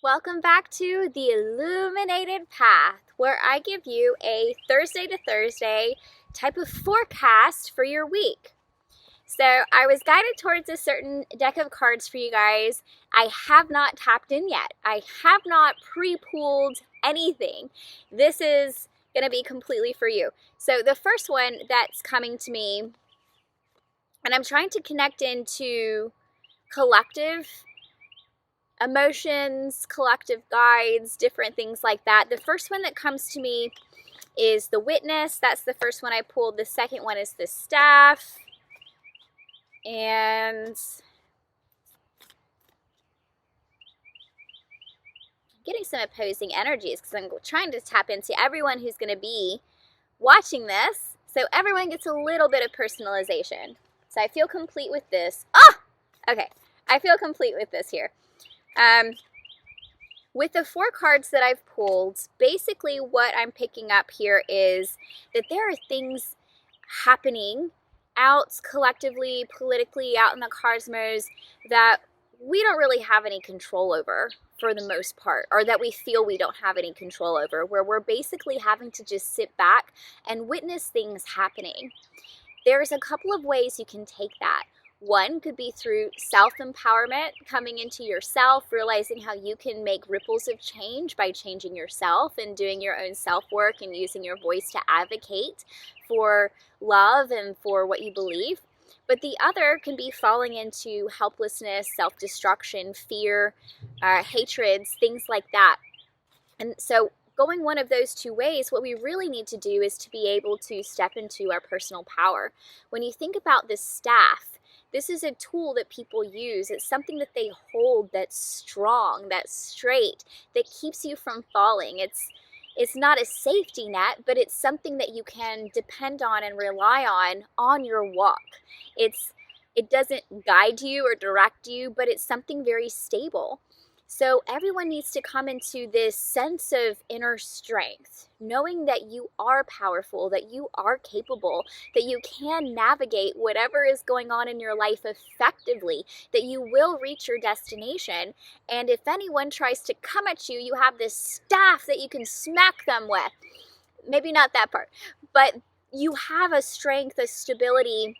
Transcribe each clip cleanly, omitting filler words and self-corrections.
Welcome back to the Illuminated Path, where I give you a Thursday to Thursday type of forecast for your week. So I was guided towards a certain deck of cards for you guys. I have not tapped in yet. I have not pre-pulled anything. This is going to be completely for you. So the first one that's coming to me, and I'm trying to connect into collective emotions, collective guides, different things like that. The first one that comes to me is the Witness. That's the first one I pulled. The second one is the Staff. And I'm getting some opposing energies because I'm trying to tap into everyone who's going to be watching this. So everyone gets a little bit of personalization. So I feel complete with this. Oh! Okay. I feel complete with this here. With the 4 cards that I've pulled, basically what I'm picking up here is that there are things happening out collectively, politically, out in the cosmos that we don't really have any control over for the most part, or that we feel we don't have any control over, where we're basically having to just sit back and witness things happening. There's a couple of ways you can take that. One could be through self-empowerment, coming into yourself, realizing how you can make ripples of change by changing yourself and doing your own self-work and using your voice to advocate for love and for what you believe. But the other can be falling into helplessness, self-destruction, fear, hatreds, things like that. And so going one of those 2 ways, what we really need to do is to be able to step into our personal power. When you think about this staff, this is a tool that people use. It's something that they hold that's strong, that's straight, that keeps you from falling. It's not a safety net, but it's something that you can depend on and rely on your walk. It doesn't guide you or direct you, but it's something very stable. So everyone needs to come into this sense of inner strength, knowing that you are powerful, that you are capable, that you can navigate whatever is going on in your life effectively, that you will reach your destination. And if anyone tries to come at you, you have this staff that you can smack them with. Maybe not that part, but you have a strength, a stability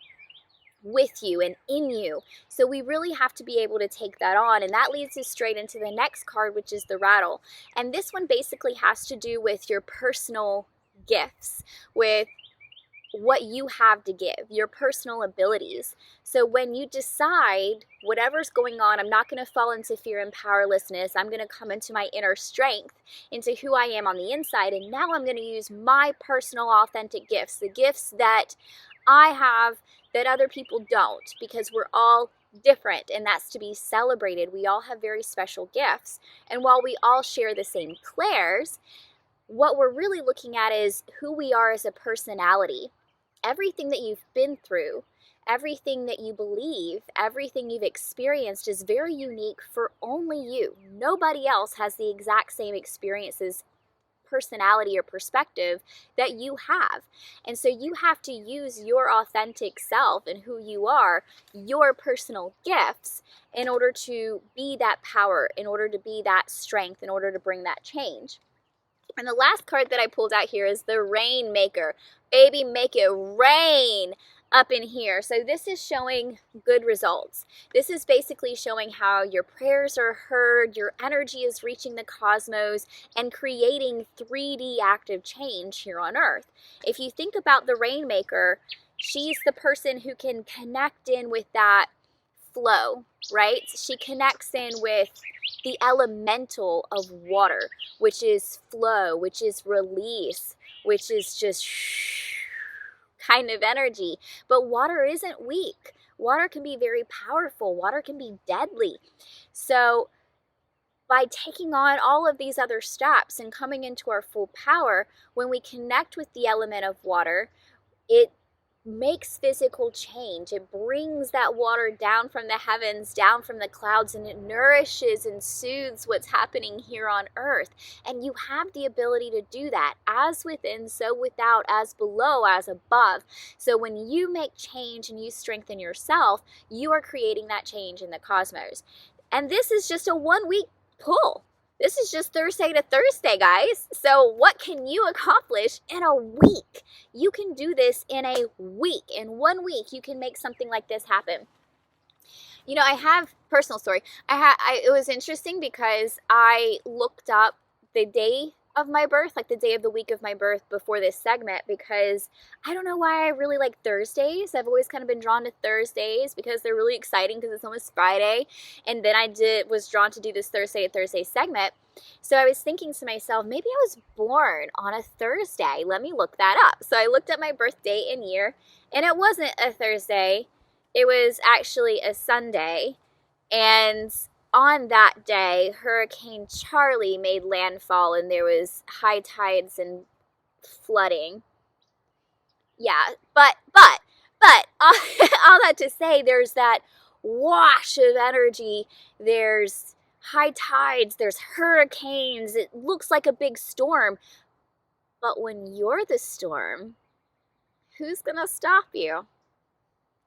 with you and in you. So we really have to be able to take that on, and that leads us straight into the next card, which is the Rattle. And this one basically has to do with your personal gifts, with what you have to give, your personal abilities. So when you decide whatever's going on, I'm not going to fall into fear and powerlessness. I'm going to come into my inner strength, into who I am on the inside, and now I'm going to use my personal authentic gifts, the gifts that I have that other people don't, because we're all different, and that's to be celebrated. We all have very special gifts, and while we all share the same clairs, what we're really looking at is who we are as a personality. Everything that you've been through, everything that you believe, everything you've experienced is very unique for only you. Nobody else has the exact same experiences, personality, or perspective that you have. And so you have to use your authentic self and who you are, your personal gifts, in order to be that power, in order to be that strength, in order to bring that change. And the last card that I pulled out here is the Rainmaker. Baby, make it rain up in here. So this is showing good results. This is basically showing how your prayers are heard, your energy is reaching the cosmos, and creating 3D active change here on Earth. If you think about the Rainmaker, she's the person who can connect in with that flow, right? She connects in with the elemental of water, which is flow, which is release, which is just kind of energy. But water isn't weak. Water can be very powerful. Water can be deadly. So by taking on all of these other steps and coming into our full power, when we connect with the element of water, it makes physical change. It brings that water down from the heavens, down from the clouds, and it nourishes and soothes what's happening here on earth. And you have the ability to do that, as within, so without, as below, as above. So when you make change and you strengthen yourself, you are creating that change in the cosmos. And this is just a 1 week pull. This is just Thursday to Thursday, guys. So what can you accomplish in a week? You can do this in a week. In 1 week, you can make something like this happen. You know, I have personal story. It was interesting because I looked up the day of my birth, like the day of the week of my birth before this segment, because I don't know why I really like Thursdays. I've always kind of been drawn to Thursdays because they're really exciting because it's almost Friday. And then was drawn to do this Thursday to Thursday segment. So I was thinking to myself, maybe I was born on a Thursday. Let me look that up. So I looked up my birth date and year, and it wasn't a Thursday. It was actually a Sunday. And on that day, Hurricane Charlie made landfall, and there was high tides and flooding. Yeah, but all that to say, there's that wash of energy. There's high tides, there's hurricanes. It looks like a big storm. But when you're the storm, who's gonna stop you?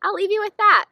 I'll leave you with that.